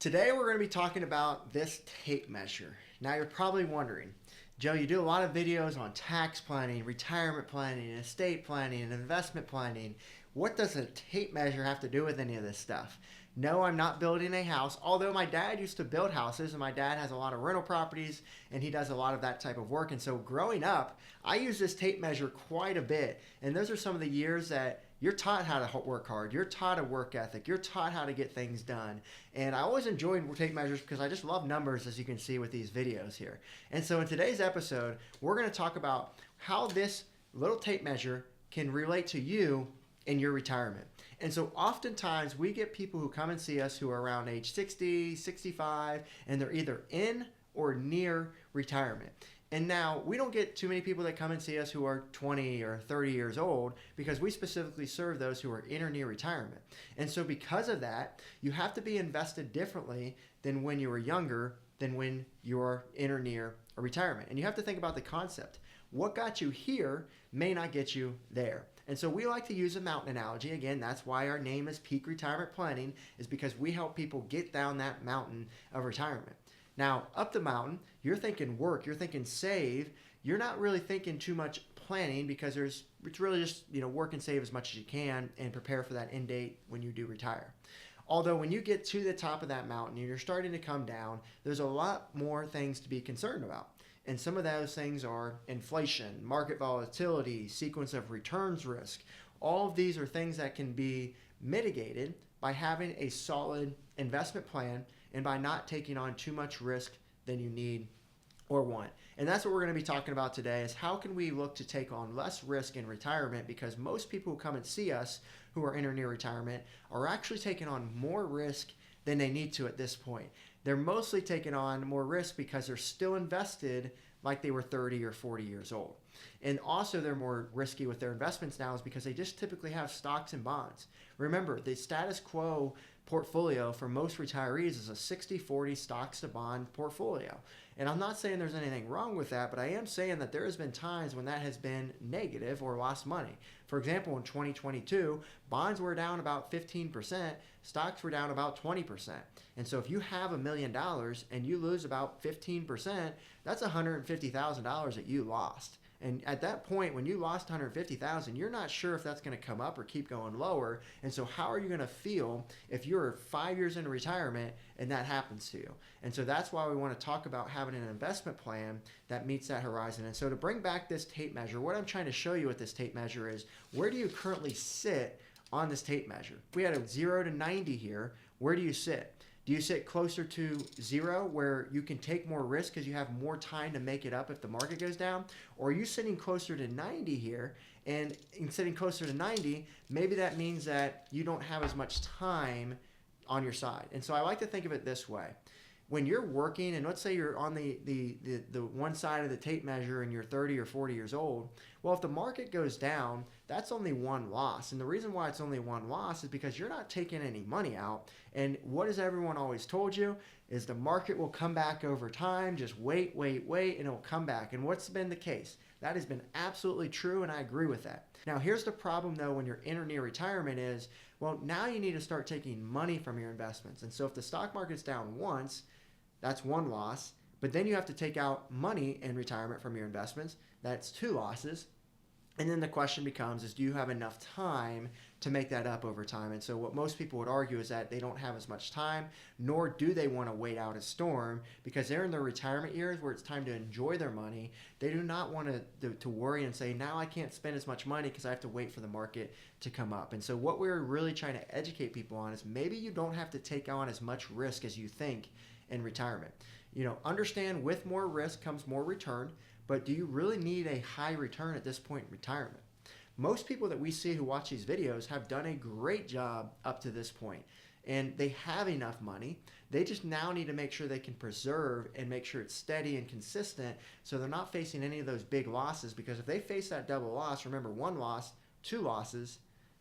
Today we're going to be talking about this tape measure. Now you're probably wondering, Joe, you do a lot of videos on tax planning, retirement planning, estate planning, and investment planning. What does a tape measure have to do with any of this stuff? No, I'm not building a house, although my dad used to build houses and my dad has a lot of rental properties and he does a lot of that type of work. And so growing up, I use this tape measure quite a bit. And those are some of the years that you're taught how to work hard. You're taught a work ethic. You're taught how to get things done. And I always enjoyed tape measures because I just love numbers, as you can see with these videos here. And so in today's episode, we're going to talk about how this little tape measure can relate to you in your retirement. And so oftentimes we get people who come and see us who are around age 60, 65, and they're either in or near retirement. And now we don't get too many people that come and see us who are 20 or 30 years old because we specifically serve those who are in or near retirement. And so because of that, you have to be invested differently than when you were younger, than when you're in or near a retirement. And you have to think about the concept. What got you here may not get you there. And so we like to use a mountain analogy. Again, that's why our name is Peak Retirement Planning, is because we help people get down that mountain of retirement. Now, up the mountain, you're thinking work, you're thinking save. You're not really thinking too much planning because it's really just, work and save as much as you can and prepare for that end date when you do retire. Although when you get to the top of that mountain and you're starting to come down, there's a lot more things to be concerned about. And some of those things are inflation, market volatility, sequence of returns risk. All of these are things that can be mitigated by having a solid investment plan and by not taking on too much risk than you need or want. And that's what we're going to be talking about today, is how can we look to take on less risk in retirement, because most people who come and see us who are in or near retirement are actually taking on more risk than they need to at this point. They're mostly taking on more risk because they're still invested like they were 30 or 40 years old. And also they're more risky with their investments now is because they just typically have stocks and bonds. Remember, the status quo portfolio for most retirees is a 60-40 stocks to bond portfolio. And I'm not saying there's anything wrong with that, but I am saying that there has been times when that has been negative or lost money. For example, in 2022, bonds were down about 15%, stocks were down about 20%. And so if you have $1 million and you lose about 15%, that's $150,000 that you lost. And at that point, when you lost $150,000, you're not sure if that's going to come up or keep going lower. And so how are you going to feel if you're 5 years into retirement and that happens to you? And so that's why we want to talk about having an investment plan that meets that horizon. And so to bring back this tape measure, what I'm trying to show you with this tape measure is, where do you currently sit on this tape measure? If we had a 0 to 90 here, where do you sit? Do you sit closer to 0 where you can take more risk because you have more time to make it up if the market goes down? Or are you sitting closer to 90 here? And in sitting closer to 90, maybe that means that you don't have as much time on your side. And so I like to think of it this way. When you're working, and let's say you're on the one side of the tape measure and you're 30 or 40 years old, well, if the market goes down, that's only one loss. And the reason why it's only one loss is because you're not taking any money out. And what has everyone always told you is the market will come back over time. Just wait, and it'll come back. And what's been the case? That has been absolutely true, and I agree with that. Now, here's the problem, though, when you're in or near retirement is, well, now you need to start taking money from your investments. And so if the stock market's down once, that's one loss. But then you have to take out money in retirement from your investments. That's two losses. And then the question becomes is, do you have enough time to make that up over time? And so what most people would argue is that they don't have as much time, nor do they want to wait out a storm, because they're in their retirement years where it's time to enjoy their money. They do not want to worry and say, now I can't spend as much money because I have to wait for the market to come up. And so what we're really trying to educate people on is maybe you don't have to take on as much risk as you think in retirement. Understand with more risk comes more return, but do you really need a high return at this point in retirement? Most people that we see who watch these videos have done a great job up to this point, and they have enough money. They just now need to make sure they can preserve and make sure it's steady and consistent so they're not facing any of those big losses, because if they face that double loss, remember, one loss, two losses,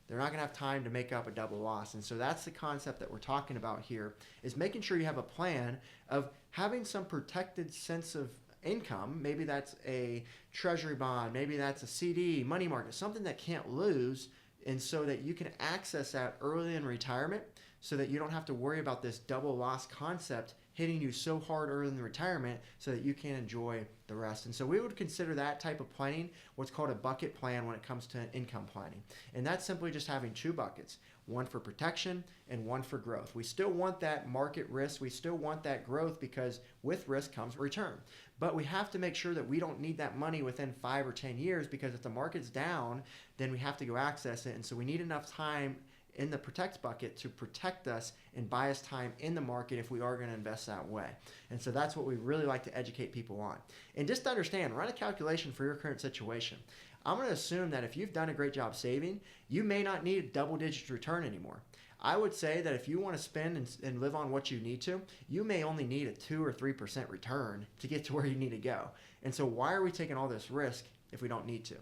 they're not going to have time to make up a double loss. And so that's the concept that we're talking about here, is making sure you have a plan of having some protected sense of income. Maybe that's a treasury bond, maybe that's a CD, money market, something that can't lose, and so that you can access that early in retirement so that you don't have to worry about this double loss concept hitting you so hard early in retirement so that you can enjoy the rest. And so we would consider that type of planning what's called a bucket plan when it comes to income planning. And that's simply just having two buckets, one for protection and one for growth. We still want that market risk. We still want that growth because with risk comes return. But we have to make sure that we don't need that money within 5 or 10 years, because if the market's down, then we have to go access it. And so we need enough time in the protect bucket to protect us and buy us time in the market if we are going to invest that way. And so that's what we really like to educate people on. And just to understand, run a calculation for your current situation. I'm going to assume that if you've done a great job saving, you may not need a double-digit return anymore. I would say that if you want to spend and live on what you need to, you may only need a 2 or 3% return to get to where you need to go. And so why are we taking all this risk if we don't need to?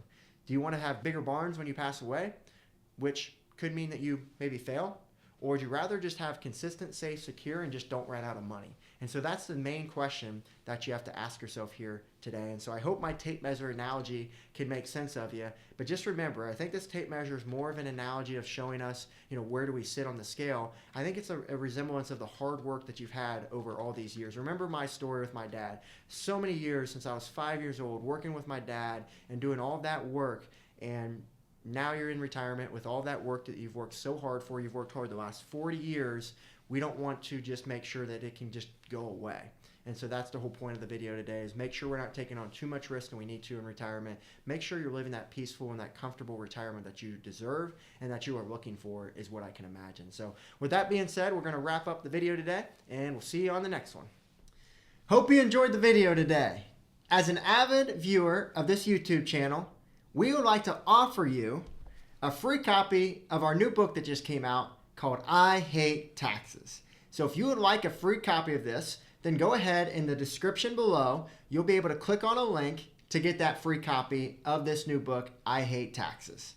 Do you want to have bigger barns when you pass away, which could mean that you maybe fail? Or would you rather just have consistent, safe, secure, and just don't run out of money? And so that's the main question that you have to ask yourself here today. And so I hope my tape measure analogy can make sense of you. But just remember, I think this tape measure is more of an analogy of showing us, where do we sit on the scale. I think it's a resemblance of the hard work that you've had over all these years. Remember my story with my dad. So many years since I was 5 years old, working with my dad and doing all that work, and now you're in retirement with all that work that you've worked so hard for. You've worked hard the last 40 years. We don't want to just make sure that it can just go away. And so that's the whole point of the video today, is make sure we're not taking on too much risk than we need to in retirement. Make sure you're living that peaceful and that comfortable retirement that you deserve and that you are looking for, is what I can imagine. So with that being said, we're going to wrap up the video today, and we'll see you on the next one. Hope you enjoyed the video today. As an avid viewer of this YouTube channel, we would like to offer you a free copy of our new book that just came out called I Hate Taxes. So if you would like a free copy of this, then go ahead in the description below. You'll be able to click on a link to get that free copy of this new book, I Hate Taxes.